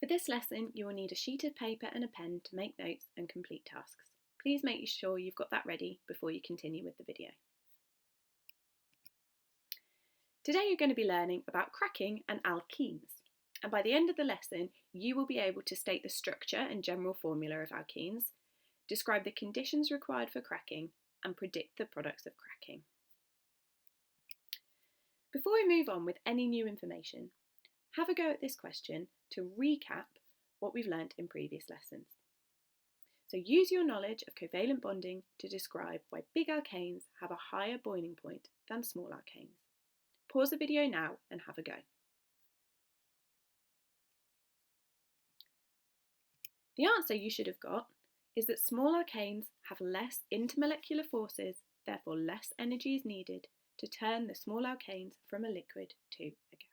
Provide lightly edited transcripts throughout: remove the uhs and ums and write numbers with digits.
For this lesson, you will need a sheet of paper and a pen to make notes and complete tasks. Please make sure you've got that ready before you continue with the video. Today you're going to be learning about cracking and alkenes, and by the end of the lesson you will be able to state the structure and general formula of alkenes, describe the conditions required for cracking, and predict the products of cracking. Before we move on with any new information, have a go at this question to recap what we've learnt in previous lessons. So use your knowledge of covalent bonding to describe why big alkanes have a higher boiling point than small alkanes. Pause the video now and have a go. The answer you should have got is that small alkanes have less intermolecular forces, therefore less energy is needed to turn the small alkanes from a liquid to a gas.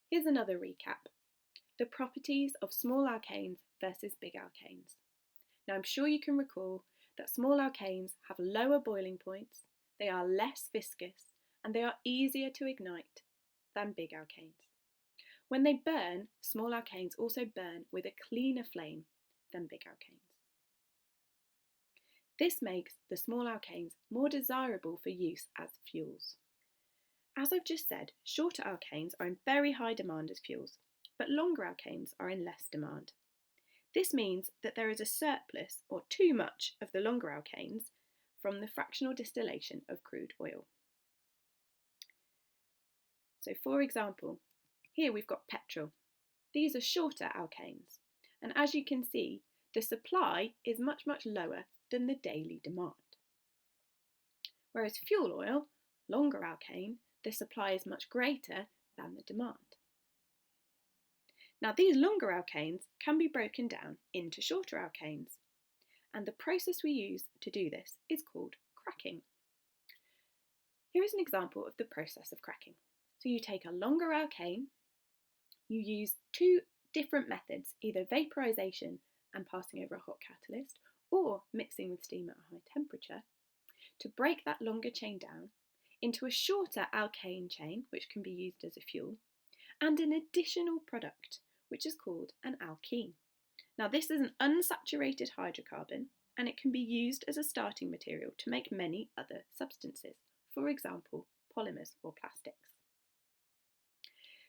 Here's another recap. The properties of small alkanes versus big alkanes. Now I'm sure you can recall that small alkanes have lower boiling points, they are less viscous, and they are easier to ignite than big alkanes. When they burn, small alkanes also burn with a cleaner flame than big alkanes. This makes the small alkanes more desirable for use as fuels. As I've just said, shorter alkanes are in very high demand as fuels, but longer alkanes are in less demand. This means that there is a surplus or too much of the longer alkanes from the fractional distillation of crude oil. So for example, here we've got petrol. These are shorter alkanes, and as you can see, the supply is much lower than the daily demand. Whereas fuel oil, longer alkane, the supply is much greater than the demand. Now these longer alkanes can be broken down into shorter alkanes, and the process we use to do this is called cracking. Here is an example of the process of cracking. So you take a longer alkane, you use two different methods, either vaporization and passing over a hot catalyst, or mixing with steam at a high temperature, to break that longer chain down into a shorter alkane chain, which can be used as a fuel, and an additional product, which is called an alkene. Now this is an unsaturated hydrocarbon, and it can be used as a starting material to make many other substances, for example, polymers or plastics.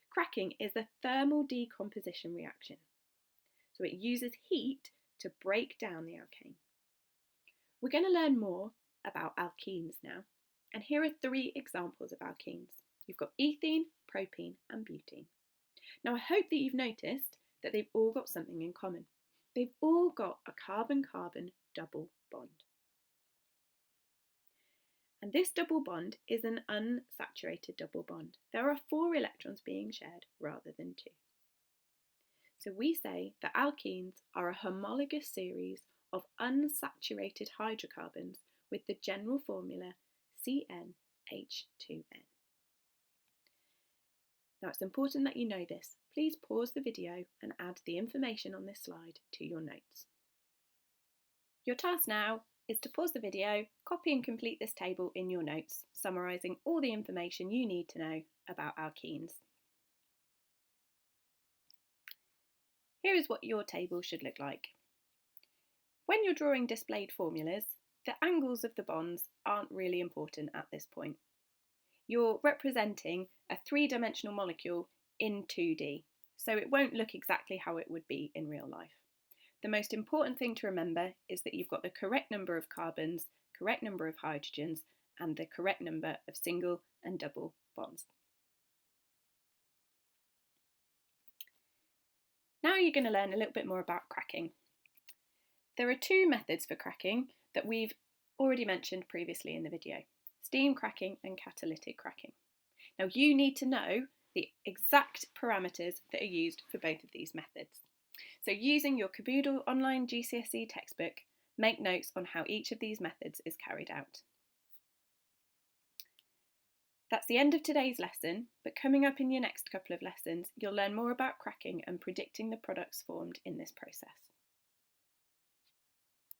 Cracking is a thermal decomposition reaction, so it uses heat to break down the alkane. We're going to learn more about alkenes now, and here are 3 examples of alkenes. You've got ethene, propene and butene. Now I hope that you've noticed that they've all got something in common. They've all got a carbon-carbon double bond. And this double bond is an unsaturated double bond. There are 4 electrons being shared rather than 2. So we say that alkenes are a homologous series of unsaturated hydrocarbons with the general formula CnH2n. Now it's important that you know this. Please pause the video and add the information on this slide to your notes. Your task now is to pause the video, copy and complete this table in your notes, summarising all the information you need to know about alkenes. Here is what your table should look like. When you're drawing displayed formulas, the angles of the bonds aren't really important at this point. You're representing a 3-dimensional molecule in 2D, so it won't look exactly how it would be in real life. The most important thing to remember is that you've got the correct number of carbons, correct number of hydrogens, and the correct number of single and double bonds. Now you're going to learn a little bit more about cracking. There are 2 methods for cracking that we've already mentioned previously in the video: steam cracking and catalytic cracking. Now you need to know the exact parameters that are used for both of these methods. So using your Caboodle online GCSE textbook, make notes on how each of these methods is carried out. That's the end of today's lesson, but coming up in your next couple of lessons, you'll learn more about cracking and predicting the products formed in this process.